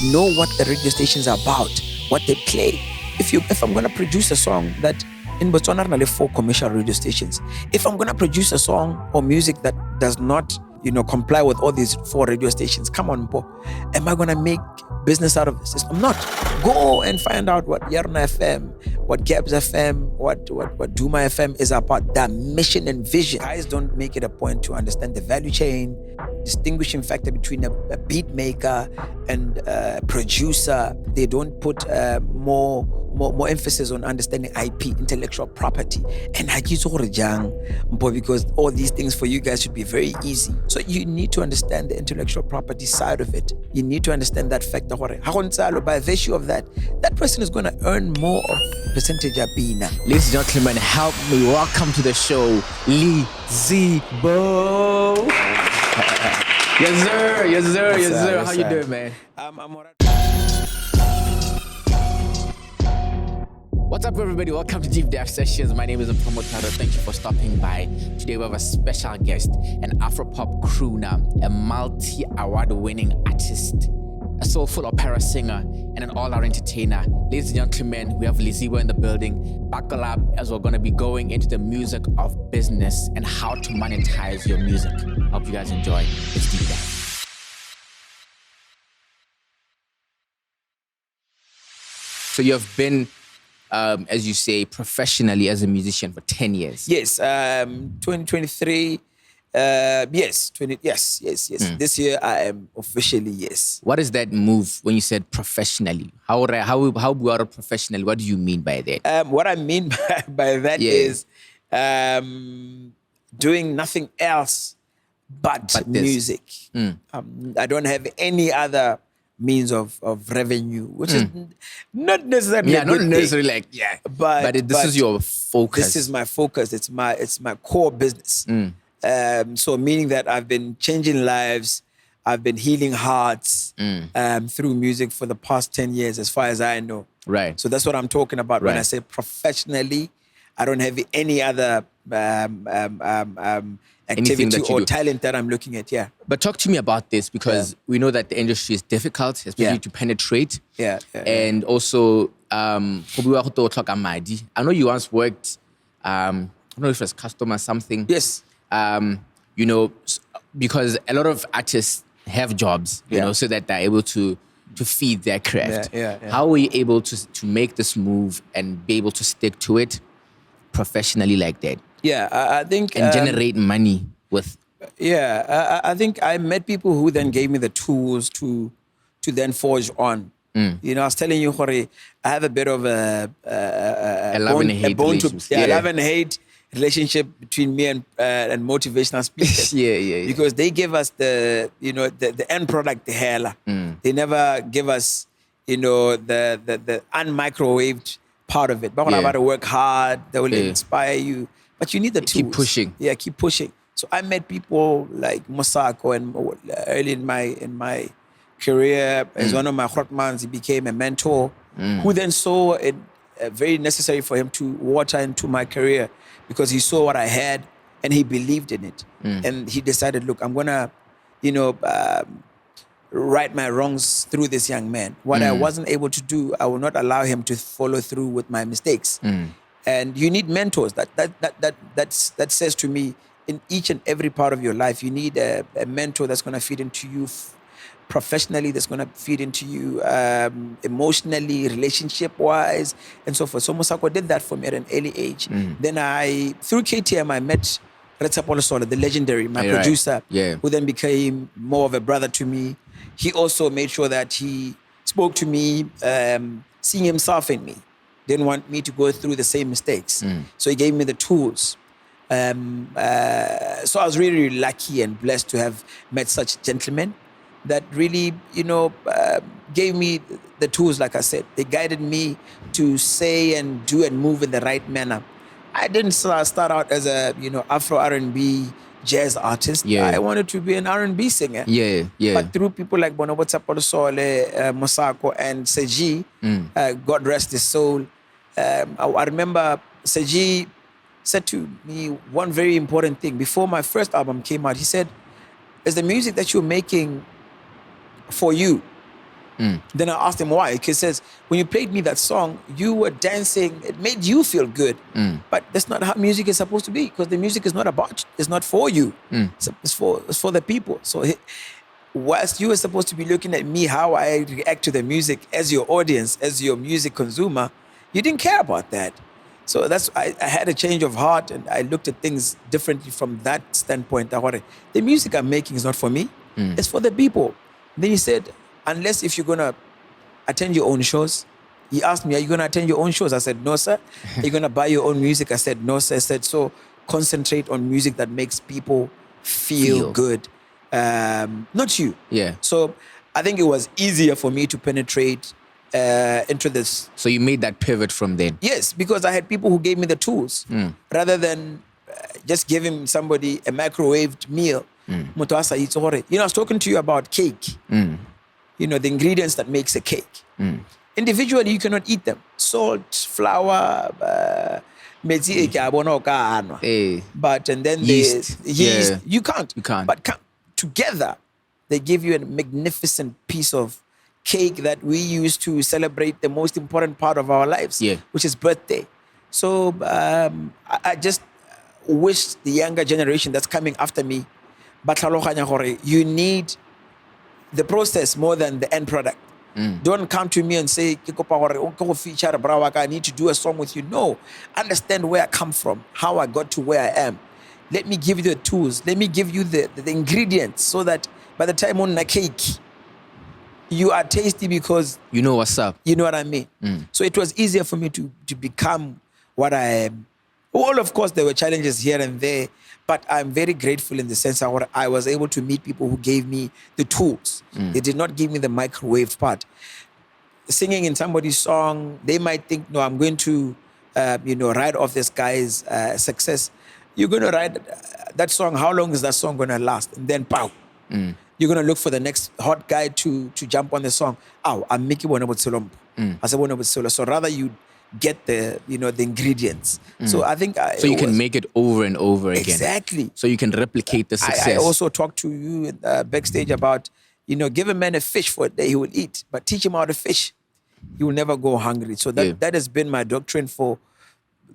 know what the radio stations are about, what they play. If I'm gonna produce a song that in Botswana there are 4 commercial radio stations. If I'm gonna produce a song or music that does not, comply with all these 4 radio stations, come on, Bo. Am I gonna make business out of this? I'm not. Go and find out what Yarna FM, what Gabs FM, what Duma FM is about. That mission and vision. Guys don't make it a point to understand the value chain, distinguishing factor between a beat maker and a producer. They don't put more emphasis on understanding IP, intellectual property. And I just because all these things for you guys should be very easy. So you need to understand the intellectual property side of it. You need to understand that factor. By virtue of that person is going to earn more of percentage of Bina. Ladies and gentlemen, help me welcome to the show, Lizibo. Yes, sir. Yes, sir. Yes, sir. How you doing, man? I'm all right. What's up, everybody? Welcome to Deep Dive Sessions. My name is Monetize. Thank you for stopping by. Today we have a special guest, an Afropop crooner, a multi-award-winning artist, a soulful opera singer, and an all-out entertainer. Ladies and gentlemen, we have Lizibo in the building. Buckle up as we're going to be going into the music of business and how to monetize your music. Hope you guys enjoy. It's Deep Dive. So you have been, as you say, professionally as a musician for 10 years. Yes, 2023. Yes. This year I am officially yes. What is that move when you said professionally? How we are professionally? What do you mean by that? What I mean by that is doing nothing else but music. I don't have any other means of revenue, which is not necessarily a good not necessarily thing. but this is your focus. This is my focus. It's my core business. So meaning that I've been changing lives, I've been healing hearts through music for the past 10 years, as far as I know. Right. So that's what I'm talking about when I say professionally. I don't have any other activity or talent that I'm looking at. Yeah. But talk to me about this, because we know that the industry is difficult, especially to penetrate. And also, I know you once worked, I don't know if it was customer something. Yes. Because a lot of artists have jobs, you know, so that they're able to feed their craft. How were you able to make this move and be able to stick to it professionally like that? I think... And generate money with... I think I met people who then gave me the tools to then forge on. I was telling you, Jorge, I have a bit of a love and hate relationship between me and motivational speakers. Because they give us the end product, the hell. They never give us, the unmicrowaved part of it. But about to work hard, they will inspire you. But you need the tools. Keep pushing. Yeah, keep pushing. So I met people like Mosako, and early in my career, as one of my Hotmans, he became a mentor, who then saw it very necessary for him to water into my career, because he saw what I had and he believed in it. And he decided, look, I'm gonna, right my wrongs through this young man. What I wasn't able to do, I will not allow him to follow through with my mistakes. And you need mentors. That says to me, in each and every part of your life, you need a mentor that's gonna feed into you professionally, that's going to feed into you emotionally, relationship-wise, and so forth. So Mosako did that for me at an early age. Then through KTM, I met Lizibo, the legendary, my producer, who then became more of a brother to me. He also made sure that he spoke to me, seeing himself in me. Didn't want me to go through the same mistakes. So he gave me the tools. So I was really, really lucky and blessed to have met such gentlemen that really, gave me the tools, like I said. They guided me to say and do and move in the right manner. I didn't start out as a, Afro R&B jazz artist. I wanted to be an R&B singer. But through people like Botswana, Mosako, and Seji, God rest his soul, I remember Seji said to me one very important thing. Before my first album came out, he said, is the music that you're making for you, Then I asked him why. He says, when you played me that song, you were dancing. It made you feel good. But that's not how music is supposed to be, because the music is not about, it's not for you. It's for the people. So whilst you were supposed to be looking at me, how I react to the music as your audience, as your music consumer, you didn't care about that. So I had a change of heart, and I looked at things differently from that standpoint. The music I'm making is not for me. It's for the people. Then he said, unless if you're going to attend your own shows. He asked me, are you going to attend your own shows? I said, no, sir. Are you going to buy your own music? I said, no, sir. I said, so concentrate on music that makes people feel good. Not you. Yeah. So I think it was easier for me to penetrate into this. So you made that pivot from then? Yes, because I had people who gave me the tools rather than just giving somebody a microwaved meal. You know, I was talking to you about cake. You know, the ingredients that makes a cake. Individually, you cannot eat them. Salt, flour, but and then yeast. Yeast. You can't. You can't. But together, they give you a magnificent piece of cake that we use to celebrate the most important part of our lives, which is birthday. So I just wish the younger generation that's coming after me, you need the process more than the end product. Don't come to me and say, I need to do a song with you. No, understand where I come from, how I got to where I am. Let me give you the tools. Let me give you the ingredients so that by the time on the cake, you are tasty because you know what's up. You know what I mean? So it was easier for me to become what I am. Well, of course, there were challenges here and there, but I'm very grateful in the sense that I was able to meet people who gave me the tools. They did not give me the microwave part. Singing in somebody's song, they might think, no, I'm going to, ride off this guy's success. You're going to ride that song. How long is that song going to last? And then, pow. You're going to look for the next hot guy to jump on the song. Oh, I'm making one about Solombo. I said one about Solo. So rather you get the ingredients. So I think so you can make it over and over again. Exactly. So you can replicate the success. I also talked to you backstage about give a man a fish for a day he will eat, but teach him how to fish, he will never go hungry. So that has been my doctrine for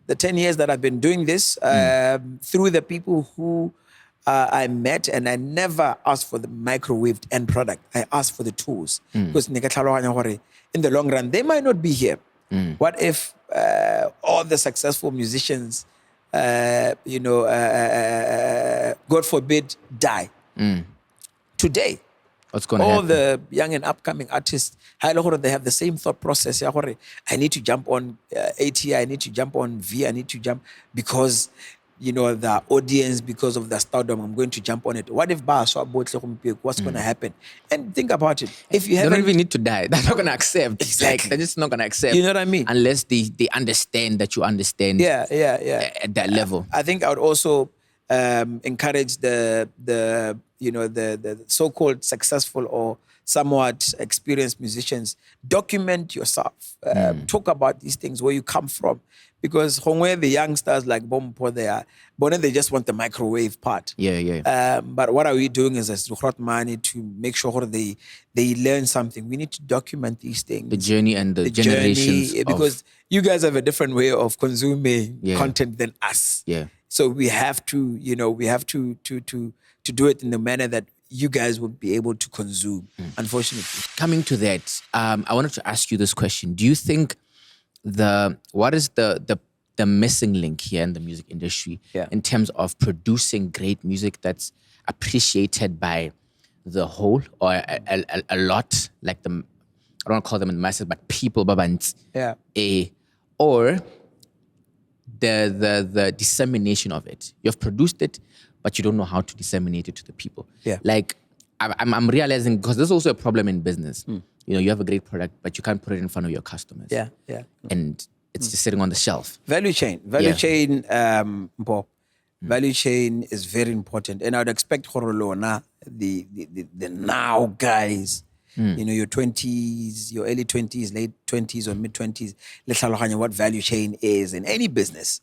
the 10 years that I've been doing this through the people who I met, and I never asked for the microwaved end product. I asked for the tools because in the long run they might not be here. What if all the successful musicians, God forbid, die? Today, what's going to all happen? the young and upcoming artists, they have the same thought process. I need to jump on ATI, I need to jump on V, I need to jump because the audience, because of the stardom, I'm going to jump on it. What if what's going to happen? And think about it. If you don't even need to die. They're not going to accept. Exactly. Like, they're just not going to accept. You know what I mean? Unless they understand that you understand. Yeah. At that level. I think I would also encourage the so-called successful or somewhat experienced musicians. Document yourself. Talk about these things, where you come from. Because the youngsters like Bompo, they just want the microwave part. Yeah. But what are we doing is as money to make sure they learn something. We need to document these things. The journey and the generations. Because you guys have a different way of consuming content than us. Yeah. So we have to, to do it in the manner that you guys would be able to consume, unfortunately. Coming to that, I wanted to ask you this question. Do you think what is the missing link here in the music industry in terms of producing great music that's appreciated by the whole or a lot, like I don't want to call them in masses, but people, or the dissemination of it. You've produced it, but you don't know how to disseminate it to the people. Yeah. Like I'm realizing, because there's also a problem in business. You have a great product, but you can't put it in front of your customers. Yeah. And it's just sitting on the shelf. Value chain, value chain is very important. And I would expect Horolona, the now guys, your 20s, your early 20s, late 20s or mid 20s, let's learn what value chain is in any business.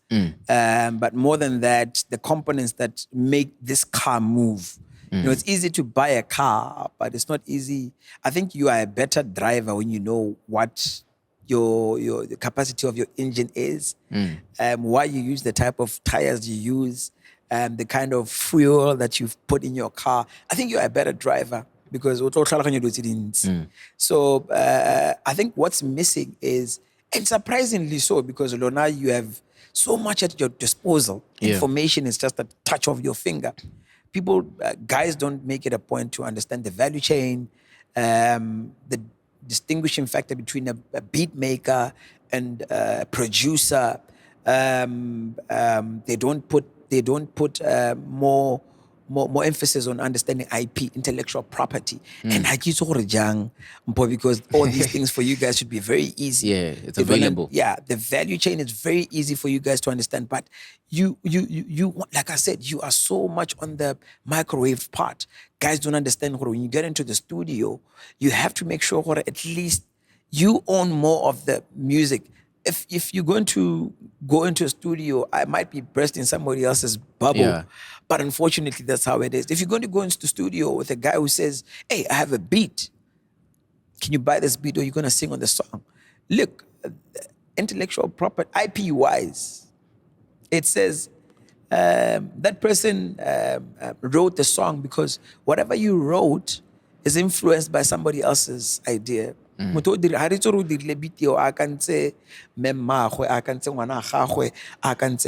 But more than that, the components that make this car move You know, it's easy to buy a car, but it's not easy. I think you are a better driver when you know what the capacity of your engine is, why you use the type of tires you use, the kind of fuel that you've put in your car. I think you're a better driver because so I think what's missing is, and surprisingly so, because Lona, you have so much at your disposal. Yeah. Information is just a touch of your finger. People, guys don't make it a point to understand the value chain, the distinguishing factor between a beat maker and a producer. They don't put more emphasis on understanding IP, intellectual property. And I keep because all these things for you guys should be very easy. Yeah, it's available. The value chain is very easy for you guys to understand. But you, like I said, you are so much on the microwave part. Guys don't understand when you get into the studio, you have to make sure at least you own more of the music. If you're going to go into a studio, I might be bursting somebody else's bubble. Yeah. But unfortunately, that's how it is. If you're going to go into the studio with a guy who says, hey, I have a beat, can you buy this beat or you're going to sing on the song? Look, intellectual property, IP-wise, it says that person wrote the song because whatever you wrote is influenced by somebody else's idea. I can say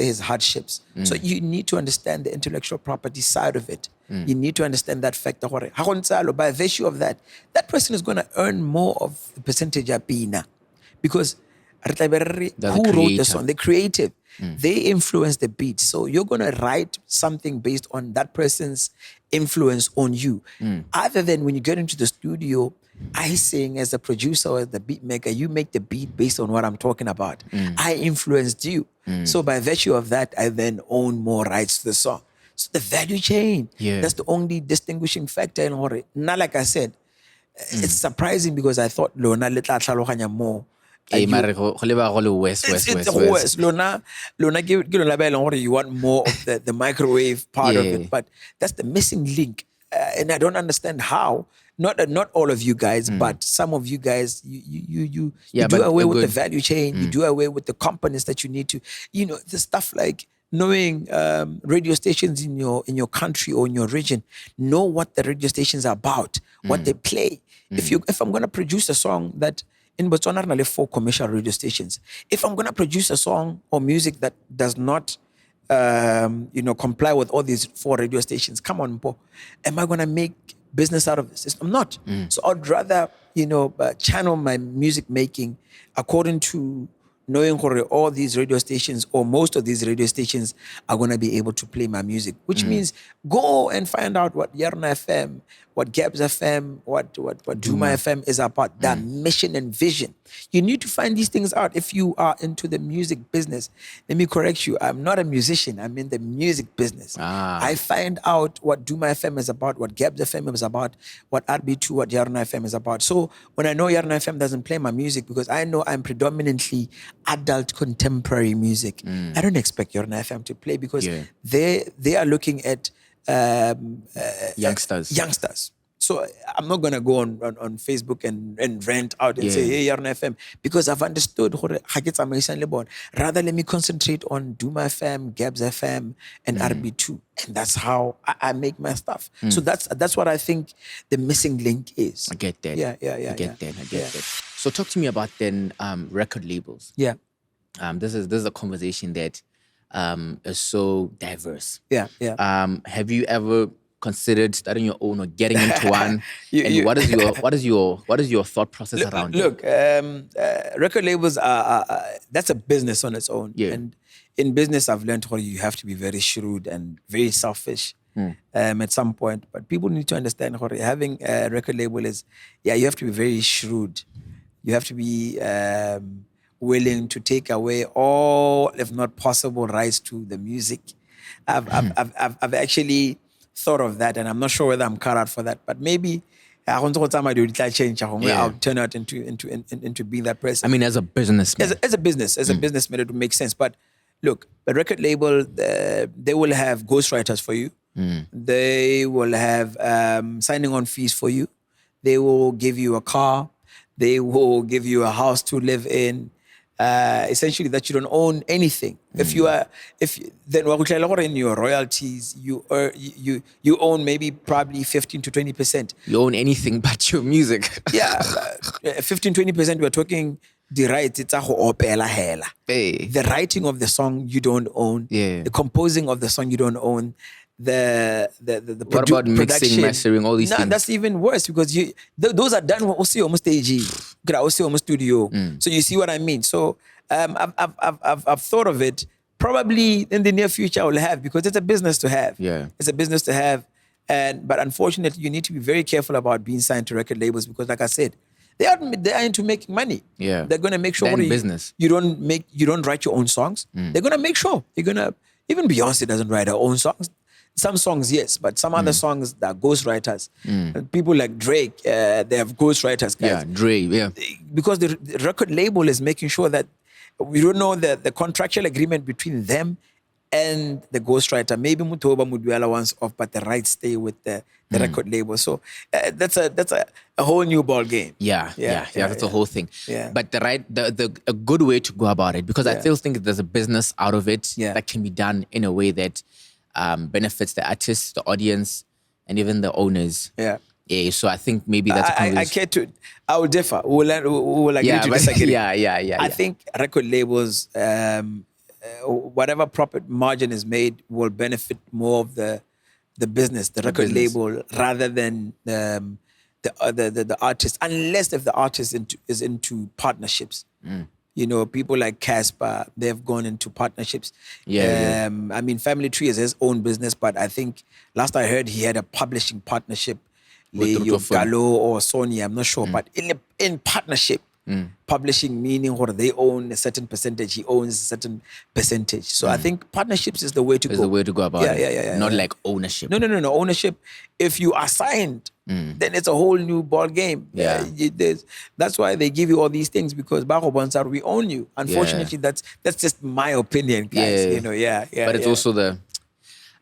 his hardships. So you need to understand the intellectual property side of it. You need to understand that factor. By virtue of that, that person is going to earn more of the percentage because who wrote the song? The creative. They influence the beat. So you're going to write something based on that person's influence on you. Other than when you get into the studio, I sing as a producer or as the beat maker, you make the beat based on what I'm talking about. I influenced you. So by virtue of that, I then own more rights to the song. So the value chain, that's the only distinguishing factor in Hore. Now, like I said, it's surprising because I thought Lona litla more. Hey, it's West. Lona give you want more of the microwave part of it, but that's the missing link. And I don't understand how. Not all of you guys, but some of you guys, you do away with the value chain. You do away with the components that you need to. You know, the stuff like knowing radio stations in your country or in your region. Know what the radio stations are about, what they play. If I'm going to produce a song that in Botswana, there are 4 commercial radio stations. If I'm going to produce a song or music that does not, comply with all these 4 radio stations, come on, Mpo. Am I going to make business out of this? I'm not. So I'd rather, channel my music making according to knowing all these radio stations or most of these radio stations are going to be able to play my music, which means go and find out what Yarna FM, what Gabs FM, what Duma FM is about, that mission and vision. You need to find these things out if you are into the music business. Let me correct you. I'm not a musician. I'm in the music business. I find out what Duma FM is about, what Gabs FM is about, what RB2, what Yarna FM is about. So when I know Yarna FM doesn't play my music because I know I'm predominantly adult contemporary music, I don't expect Yarna FM to play because they are looking at youngsters. So I'm not going to go on Facebook and rant out and say, hey, Yarna FM, because I've understood. Rather, let me concentrate on Duma FM, Gabs FM, and RB2. And that's how I make my stuff. So that's what I think the missing link is. I get that. I get that. So talk to me about then record labels. Yeah. This is a conversation that is so diverse. Yeah. Have you ever considered starting your own or getting into one? What is your thought process around it? Look, record labels are that's a business on its own. Yeah. And in business, I've learned how you have to be very shrewd and very selfish at some point. But people need to understand how having a record label is, you have to be very shrewd. You have to be willing to take away all, if not possible, rights to the music. I've actually thought of that, and I'm not sure whether I'm cut out for that. But maybe I'll change. I'll turn out into being that person. I mean, as a businessman, as a businessman, it would make sense. But look, a record label, they will have ghostwriters for you. They will have signing on fees for you. They will give you a car. They will give you a house to live in. Essentially, that you don't own anything. Then in your royalties, you own maybe probably 15 to 20%. You own anything but your music. Yeah, 15-20%. We're talking the rights. It's a opela hela. Hey. The writing of the song you don't own. Yeah. The composing of the song you don't own. The What about mixing, production, mastering, all these things? That's even worse because those are done with almost stage, almost studio. So you see what I mean. So I've thought of it. Probably in the near future I will have, because it's a business to have. Yeah, it's a business to have, but unfortunately you need to be very careful about being signed to record labels, because like I said, they are into making money. Yeah, they're gonna make sure business. You don't write your own songs. They're gonna make sure even Beyonce doesn't write her own songs. Some songs, yes, but some other songs that are ghostwriters. People like Drake, they have ghostwriters, guys. Yeah, Drake, yeah. Because the record label is making sure that we don't know the contractual agreement between them and the ghostwriter. Maybe Mutoba Muduala wants off, but the rights stay with the record label. So that's a whole new ball game. Yeah, that's a whole thing. Yeah. But a good way to go about it, because I still think there's a business out of it that can be done in a way that benefits the artists, the audience, and even the owners. Yeah. Yeah, so I think maybe that's I will differ. We will agree to disagree. Yeah. I think record labels, whatever profit margin is made, will benefit more of the business, the record label, rather than the artist, unless if the artist is into partnerships. You know, people like Casper, they've gone into partnerships. I mean, Family Tree is his own business, but I think last I heard he had a publishing partnership with Galo or Sony, I'm not sure, but in partnership, publishing meaning what they own a certain percentage, he owns a certain percentage. So I think partnerships is the way to go. Is the way to go about it. Yeah. Not like ownership. No. Ownership, if you are signed, then it's a whole new ball game. Yeah. That's why they give you all these things, because Bajo Bansar, we own you. Unfortunately, that's just my opinion, guys. You know, But it's also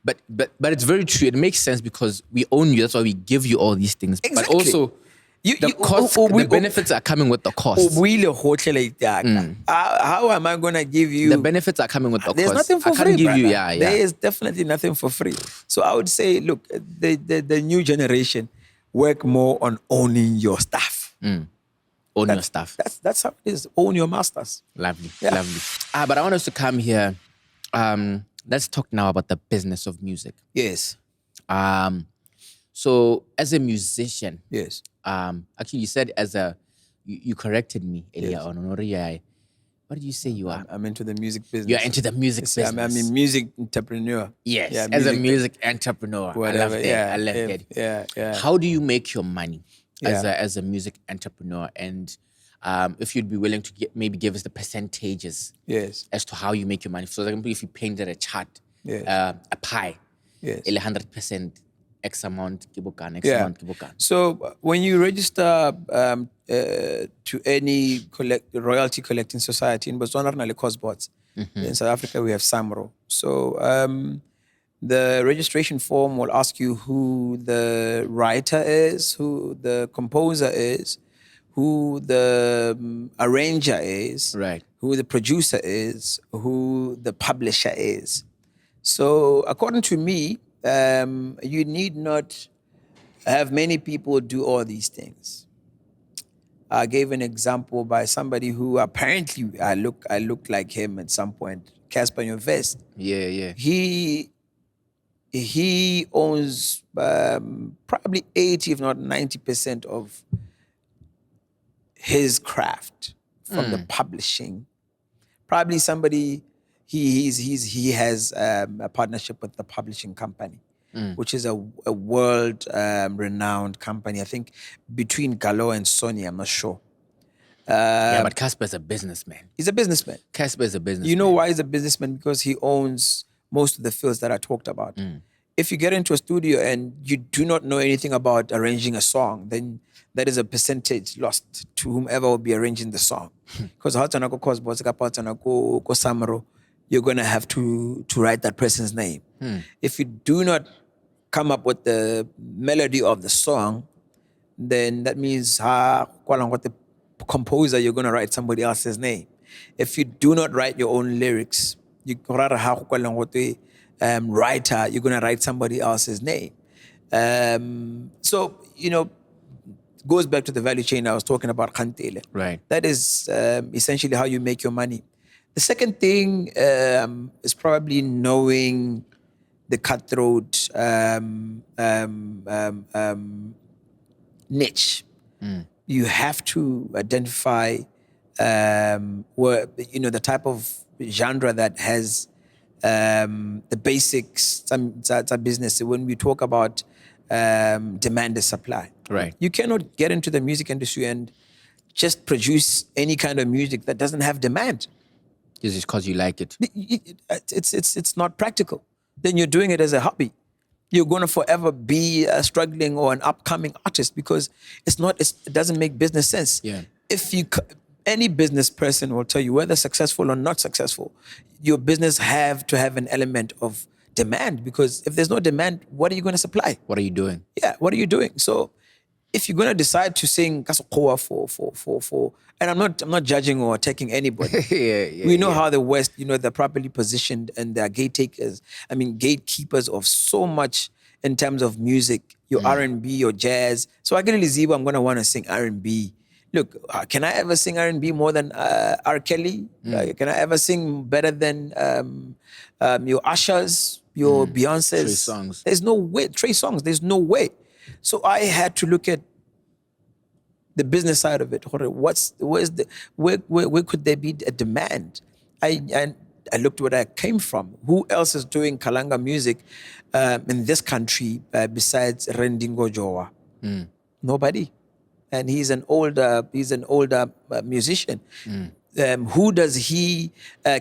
But it's very true. It makes sense because we own you. That's why we give you all these things. Exactly. But also, the benefits are coming with the cost. How am I going to give you? The benefits are coming with the There's cost. Nothing for I can't free, give you, There is definitely nothing for free. So I would say, look, the new generation work more on owning your stuff. Own your stuff. That's how it is. Own your masters. Lovely. But I want us to come here. Let's talk now about the business of music. Yes. So as a musician, yes. Actually, you said you corrected me earlier on. What did you say you are? I'm into the music business. You're into the music business. I'm a music entrepreneur. Yes, as a music entrepreneur. Whatever. I love that. Yeah. How do you make your money as a music entrepreneur? And if you'd be willing to maybe give us the percentages as to how you make your money. So, for example, if you painted a chart, a pie, 100%. X amount, X amount. So when you register to any royalty collecting society in Botswana, in South Africa we have SAMRO. So the registration form will ask you who the writer is, who the composer is, who the arranger is, right, who the producer is, who the publisher is. So according to me, you need not have many people do all these things. I gave an example by somebody who apparently I looked like him at some point. Casper Nyovest. Yeah. He owns probably 80, if not 90% of his craft from the publishing. Probably somebody. He has a partnership with the publishing company, which is a world renowned company. I think between Galo and Sony, I'm not sure. But Casper is a businessman. He's a businessman. Casper is a businessman. You know why he's a businessman? Because he owns most of the fields that I talked about. If you get into a studio and you do not know anything about arranging a song, then that is a percentage lost to whomever will be arranging the song. Because you're going to have to write that person's name. If you do not come up with the melody of the song, then that means what the composer, you're going to write somebody else's name. If you do not write your own lyrics, writer, you're going to write somebody else's name. So, goes back to the value chain I was talking about, Khantele. Right. That is essentially how you make your money. The second thing is probably knowing the cutthroat niche. You have to identify where the type of genre that has the basics. Some business. When we talk about demand and supply, Right. You cannot get into the music industry and just produce any kind of music that doesn't have demand. Is it because you like it? It's not practical. Then you're doing it as a hobby. You're going to forever be struggling or an upcoming artist because it doesn't make business sense. Yeah. Any business person will tell you whether successful or not successful, your business have to have an element of demand, because if there's no demand, what are you going to supply? What are you doing? Yeah, what are you doing? So if you're going to decide to sing Kasokoa for, and I'm not judging or attacking anybody. We know how the West, they're properly positioned and they're gatekeepers of so much in terms of music, your R&B, your jazz. So I get Lizibo, I'm going to want to sing R&B. Look, can I ever sing R&B more than R. Kelly? Can I ever sing better than your Ushers, your Beyoncé's? Trey Songz. There's no way. Trey Songz, there's no way. So I had to look at the business side of it. Where could there be a demand? I looked where I came from. Who else is doing Kalanga music in this country besides Rendingo Jowa? Nobody. And he's an older musician. Who does he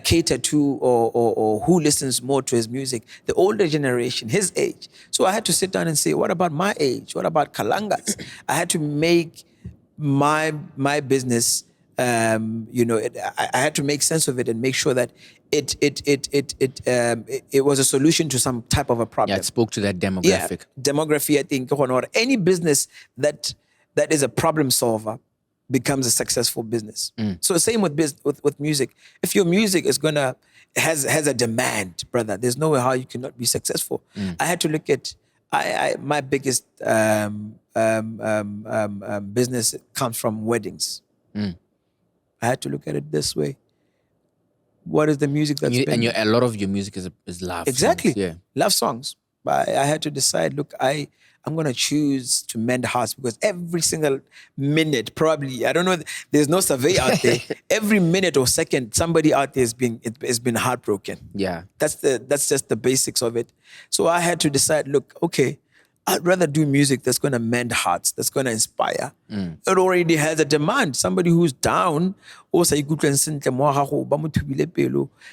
cater to, or who listens more to his music? The older generation, his age. So I had to sit down and say, what about my age? What about Kalanga's? I had to make my business. I had to make sense of it and make sure that it was a solution to some type of a problem. Yeah, it spoke to that demographic. Yeah, demography, I think, or any business that is a problem solver becomes a successful business. So same with music. If your music is has a demand, brother, there's no way how you cannot be successful. I had to look at my biggest business comes from weddings. I had to lok at it this way. What is the music that's a lot of your music is love. Exactly. Songs. Yeah. Love songs. But I had to decide, look, I'm going to choose to mend hearts, because every single minute, probably, I don't know, there's no survey out there. Every minute or second, somebody out there has been heartbroken. Yeah. That's just the basics of it. So I had to decide, look, okay, I'd rather do music that's going to mend hearts, that's going to inspire. It already has a demand. Somebody who's down,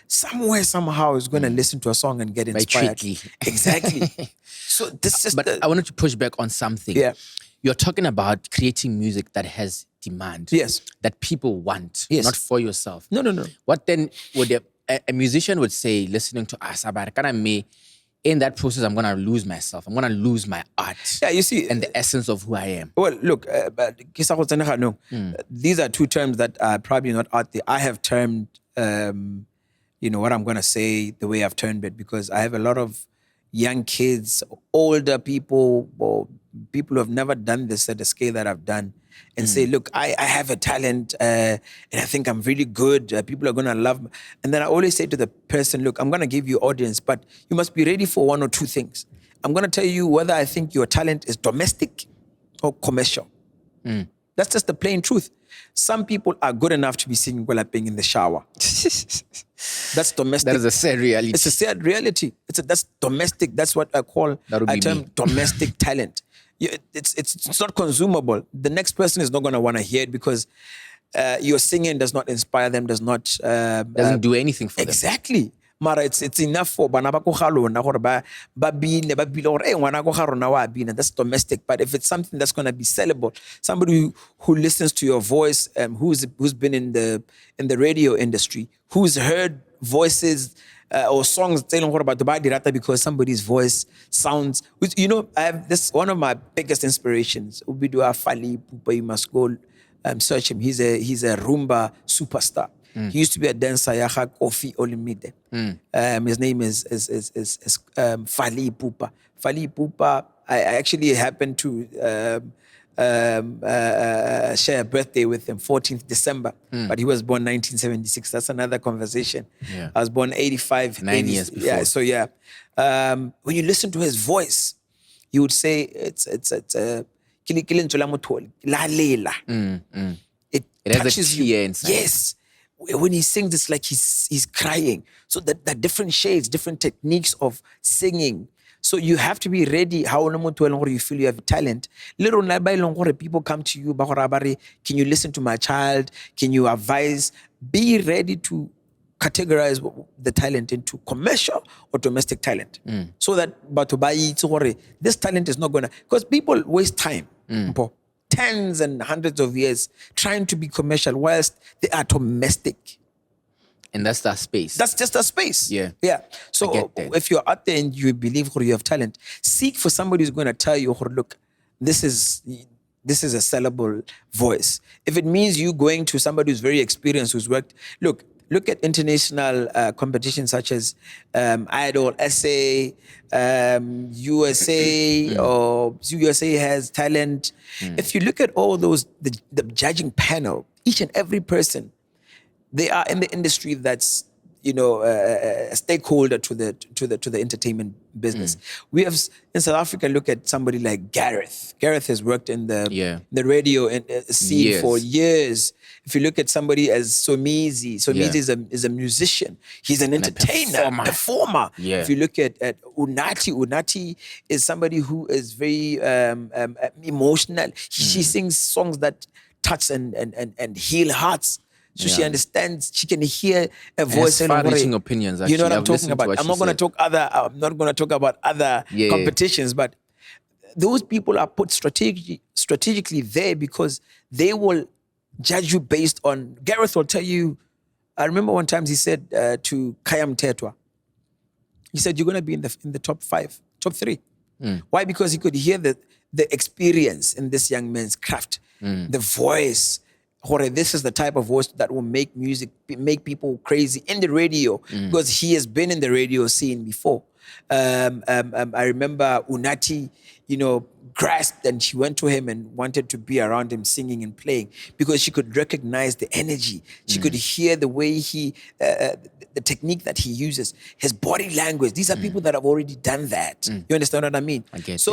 somewhere, somehow is going to listen to a song and get inspired. Exactly. So this is I wanted to push back on something. Yeah. You're talking about creating music that has demand. Yes. That people want, Yes. not for yourself. No. What then would a musician would say, listening to us, in that process, I'm going to lose myself. I'm going to lose my art. Yeah, you see. And the essence of who I am. Well, look, these are two terms that are probably not out there. I have termed, what I'm going to say the way I've termed it, because I have a lot of young kids, older people, or people who have never done this at the scale that I've done, and say, look, I have a talent and I think I'm really good. People are going to love me. And then I always say to the person, look, I'm going to give you audience, but you must be ready for one or two things. I'm going to tell you whether I think your talent is domestic or commercial. That's just the plain truth. Some people are good enough to be singing Gwelapeng in the shower. That's domestic. That is a sad reality. It's a sad reality. That's domestic. That's what I term domestic talent. It's not consumable. The next person is not going to want to hear it, because your singing does not inspire them, doesn't do anything for them. Exactly. Mara, it's enough for bana ba ko ga lona gore ba bine ba bile gore ngwana ko ga rona wa bina. That's domestic. But if it's something that's going to be sellable, somebody who listens to your voice, who's been in the radio industry, who's heard voices or songs telling about the dirata because somebody's voice sounds. You know, I have this one of my biggest inspirations. Ubidua Fali Pupa, you must go search him. He's a rumba superstar. He used to be a dancer. Yaha Kofi Olimide. His name is Fali Pupa. Fali Pupa. I actually happened to share a birthday with him, 14th December, but he was born 1976. That's another conversation. Yeah. I was born 85. 9 years before. Yeah, so yeah. When you listen to his voice, you would say it's it It has a touches you. tear inside. Yes. When he sings, it's like he's crying. So that different shades, different techniques of singing. So you have to be ready. How you feel you have talent. Little people come to you. Can you listen to my child? Can you advise? Be ready to categorize the talent into commercial or domestic talent. So that this talent is not gonna, because people waste time. Tens and hundreds of years trying to be commercial whilst they are domestic. And that's that space. That's just a space. Yeah. Yeah. So if you're out there and you believe you have talent, seek for somebody who's going to tell you, look, this is a sellable voice. If it means you going to somebody who's very experienced, who's worked, look at international competitions such as Idol, SA, USA, or USA has talent. If you look at all those, the judging panel, each and every person, they are in the industry that's, a stakeholder to the entertainment business. We have in South Africa, look at somebody like Gareth. Gareth has worked in the radio scene for years. If you look at somebody as Somizi is a musician. He's an entertainer, performer. Yeah. If you look at Unati is somebody who is very emotional. She sings songs that touch and heal hearts. So she understands. She can hear a voice. Far-reaching opinions. Actually. You know what I'm talking about. I'm not going to talk about other competitions, but those people are put strategically there because they will judge you based on. Gareth will tell you. I remember one time he said to Kayam Tetwa, he said, "You're going to be in the top 5, top 3." Why? Because he could hear the experience in this young man's craft, the voice. This is the type of voice that will make people crazy in the radio because he has been in the radio scene before. I remember Unati, grasped and she went to him and wanted to be around him singing and playing because she could recognize the energy. She could hear the way the technique that he uses, his body language. These are people that have already done that. You understand what I mean? I get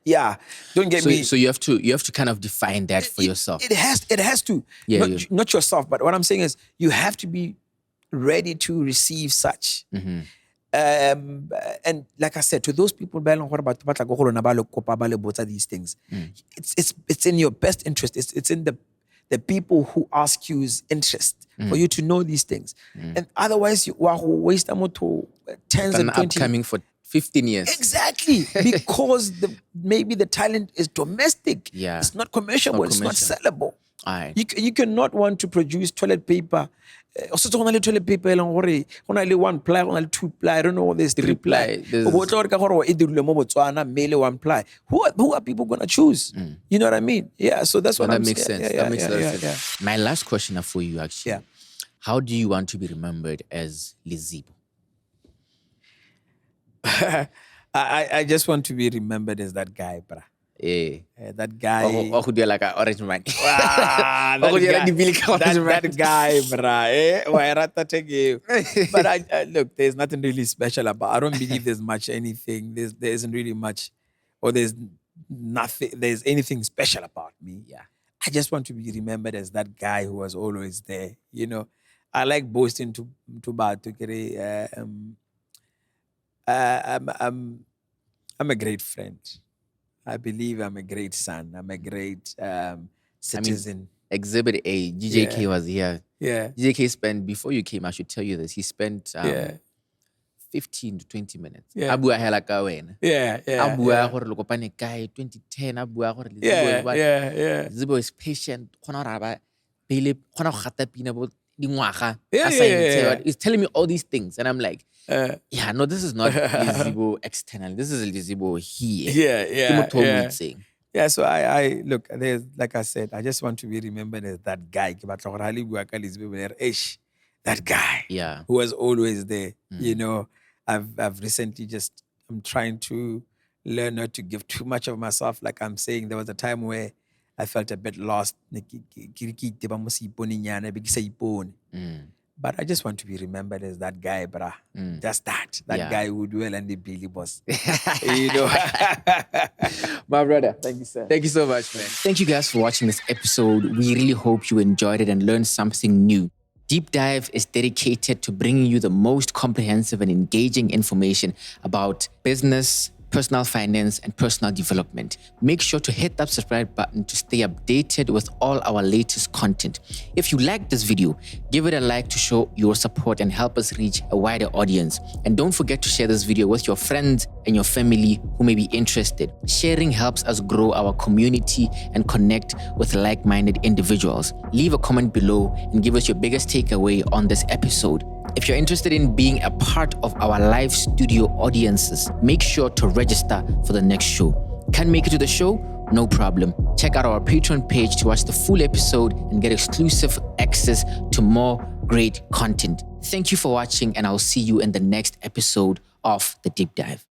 yeah, don't get me. So you have to kind of define that for yourself. It has to. Not yourself, but what I'm saying is you have to be ready to receive such. And like I said, to those people, these things, it's in your best interest. It's in the people who ask you's interest for you to know these things. And otherwise, you are waste tens and 20 upcoming for 15 years. Exactly. Because maybe the talent is domestic. Yeah. It's not commercial. It's not sellable. Aye. You cannot want to produce toilet paper. Also, toilet paper, only 1 ply, only 2 ply. I don't know. There's 3 ply. One ply. Who are people going to choose? You know what I mean? Yeah. So that's what that I'm makes saying. sense. Yeah, that makes yeah, sense. yeah. My last question for you, actually. Yeah. How do you want to be remembered as Lizibo? I just want to be remembered as that guy, bruh. That guy. Or could you like an orange man? That guy, bruh. But look, there's nothing really special about. I don't believe there's much anything. There isn't really much, or there's nothing. There's anything special about me. Yeah. I just want to be remembered as that guy who was always there. I like boasting to I'm a great friend. I believe I'm a great son. I'm a great citizen. Exhibit A, GJK was here. Yeah. GJK spent, before you came, I should tell you this, he spent 15 to 20 minutes. Yeah. Abua hela ka wena. Yeah. Abua gore lo kopane kae 2010 abua gore Lizibo Yeah. Lizibo is patient. Khona ra ba pele khona go gata pina bo dingwaga, Yeah, a sign, yeah. it's telling me all these things. And I'm like, yeah, no, this is not Lizibo external. This is Lizibo here. Yeah. Yeah, so I look, there's, like I said, I just want to be remembered as that guy. That guy Yeah. who was always there. You know, I've recently I'm trying to learn not to give too much of myself. Like I'm saying, there was a time where I felt a bit lost. But I just want to be remembered as that guy, brah. Just that guy who would well and the Billy boss. You know. My brother. Thank you, sir. Thank you so much, man. Thank you guys for watching this episode. We really hope you enjoyed it and learned something new. Deep Dive is dedicated to bringing you the most comprehensive and engaging information about business, personal finance, and personal development. Make sure to hit that subscribe button to stay updated with all our latest content. If you like this video, give it a like to show your support and help us reach a wider audience. And don't forget to share this video with your friends and your family who may be interested. Sharing helps us grow our community and connect with like-minded individuals. Leave a comment below and give us your biggest takeaway on this episode. If you're interested in being a part of our live studio audiences, make sure to register for the next show. Can't make it to the show? No problem. Check out our Patreon page to watch the full episode and get exclusive access to more great content. Thank you for watching, and I'll see you in the next episode of The Deep Dive.